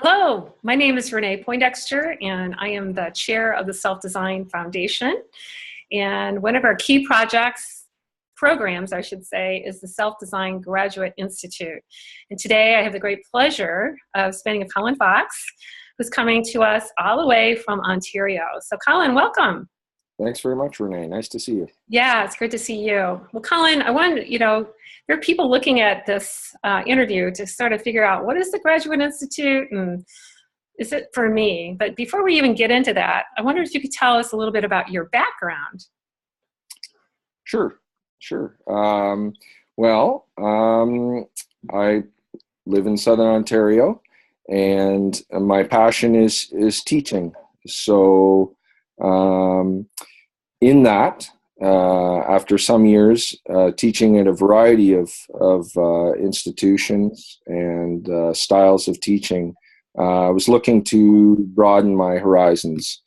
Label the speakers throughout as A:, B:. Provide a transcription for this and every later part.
A: Hello, my name is Renee Poindexter, and I am the chair of the Self-Design Foundation. And one of our key programs, I should say, is the Self-Design Graduate Institute. And today I have the great pleasure of speaking with Colin Fox, who's coming to us all the way from Ontario. So Colin, welcome.
B: Thanks very much, Renee. Nice to see you.
A: Yeah, it's great to see you. Well, Colin, I wanted, there are people looking at this interview to sort of figure out what is the Graduate Institute and is it for me? But before we even get into that, I wonder if you could tell us a little bit about your background.
B: Sure. I live in Southern Ontario, and my passion is teaching. So in that, after some years teaching at a variety of institutions and styles of teaching, I was looking to broaden my horizons,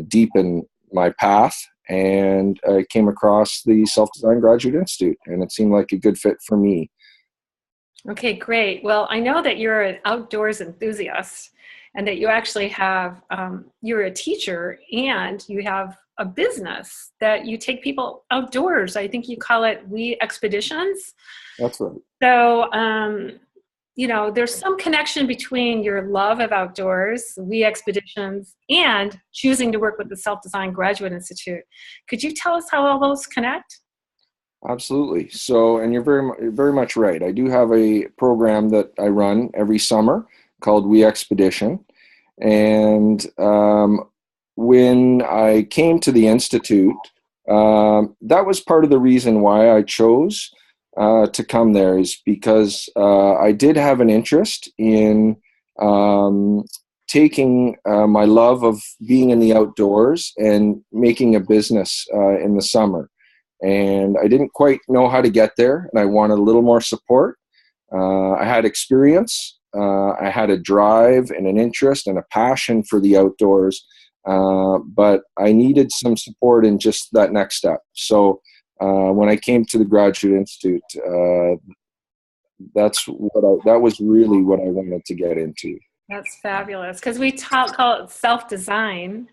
B: deepen my path, and I came across the SelfDesign Graduate Institute, and it seemed like a good fit for me.
A: Okay, great. Well, I know that you're an outdoors enthusiast and that you actually have, you're a teacher and you have a business that you take people outdoors. I think you call it We Expeditions.
B: That's right.
A: So, there's some connection between your love of outdoors, We Expeditions, and choosing to work with the Self-Design Graduate Institute. Could you tell us how all those connect?
B: Absolutely. So, and you're very much right. I do have a program that I run every summer called We Expedition. And when I came to the Institute, that was part of the reason why I chose to come there, is because I did have an interest in taking my love of being in the outdoors and making a business in the summer. And I didn't quite know how to get there, and I wanted a little more support. I had experience. I had a drive and an interest and a passion for the outdoors, but I needed some support in just that next step. So when I came to the Graduate Institute, that was really what I wanted to get into.
A: That's fabulous, because we call it Self-Design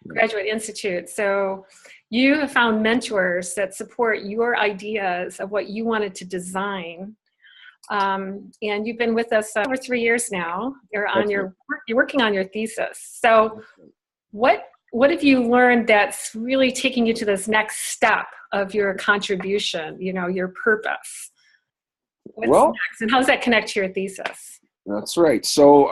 A: Graduate Institute. So you have found mentors that support your ideas of what you wanted to design. And you've been with us over 3 years now. You're working on your thesis. So what have you learned that's really taking you to this next step of your contribution, your purpose? What's next, and how does that connect to your thesis?
B: That's right. So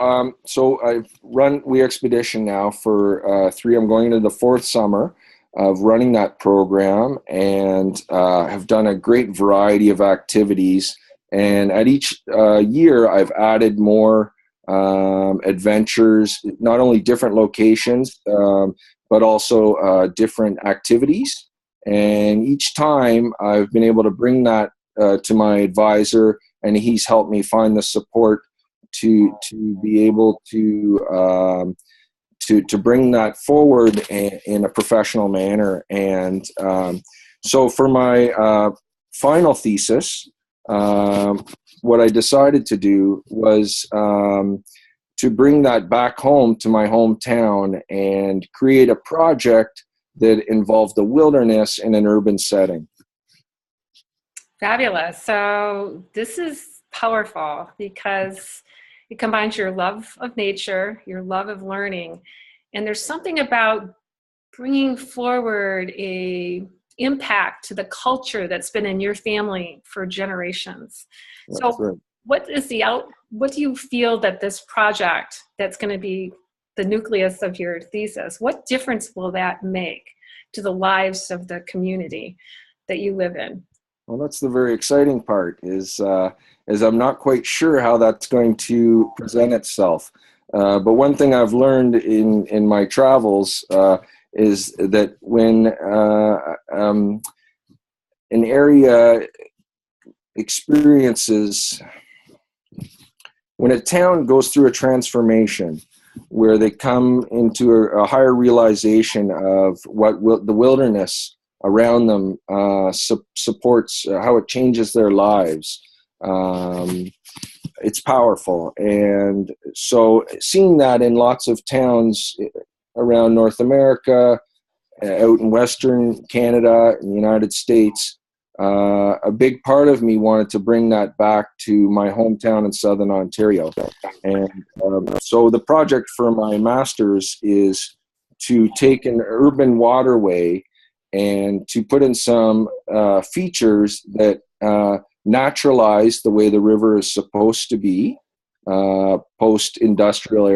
B: I've run We Expedition now for I'm going into the 4th summer of running that program, and have done a great variety of activities. And at each year, I've added more adventures, not only different locations, but also different activities. And each time I've been able to bring that to my advisor, and he's helped me find the support to be able to bring that forward in a professional manner. And so for my final thesis, what I decided to do was to bring that back home to my hometown and create a project that involved the wilderness in an urban setting.
A: Fabulous. So this is powerful because it combines your love of nature, your love of learning, and there's something about bringing forward a impact to the culture that's been in your family for generations.
B: That's right.
A: What do you feel that this project that's going to be the nucleus of your thesis, what difference will that make to the lives of the community that you live in?
B: Well, that's the very exciting part, is I'm not quite sure how that's going to present itself. But one thing I've learned in my travels is that when an area experiences, when a town goes through a transformation where they come into a higher realization of what the wilderness around them supports, how it changes their lives, it it's powerful. And so seeing that in lots of towns around North America, out in Western Canada, in the United States, a big part of me wanted to bring that back to my hometown in Southern Ontario. And so the project for my master's is to take an urban waterway and to put in some features that naturalize the way the river is supposed to be post-industrial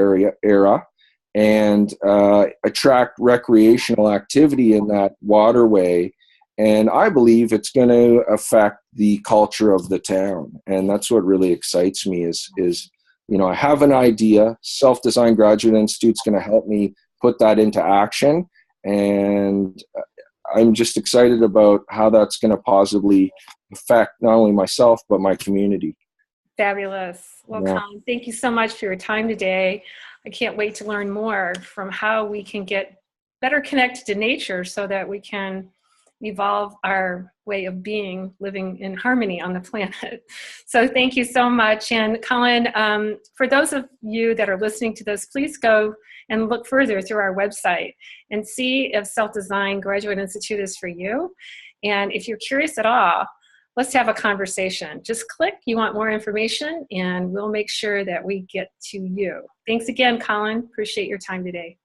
B: era, and attract recreational activity in that waterway. And I believe it's going to affect the culture of the town. And that's what really excites me is I have an idea. SelfDesign Graduate Institute is going to help me put that into action. And I'm just excited about how that's going to positively affect not only myself, but my community.
A: Fabulous. Well,
B: Yeah.
A: Colin, thank you so much for your time today. I can't wait to learn more from how we can get better connected to nature so that we can evolve our way of being, living in harmony on the planet. So thank you so much. And Colin, for those of you that are listening to this, please go and look further through our website and see if SelfDesign Graduate Institute is for you. And if you're curious at all, let's have a conversation. Just click, you want more information, and we'll make sure that we get to you. Thanks again, Colin. Appreciate your time today.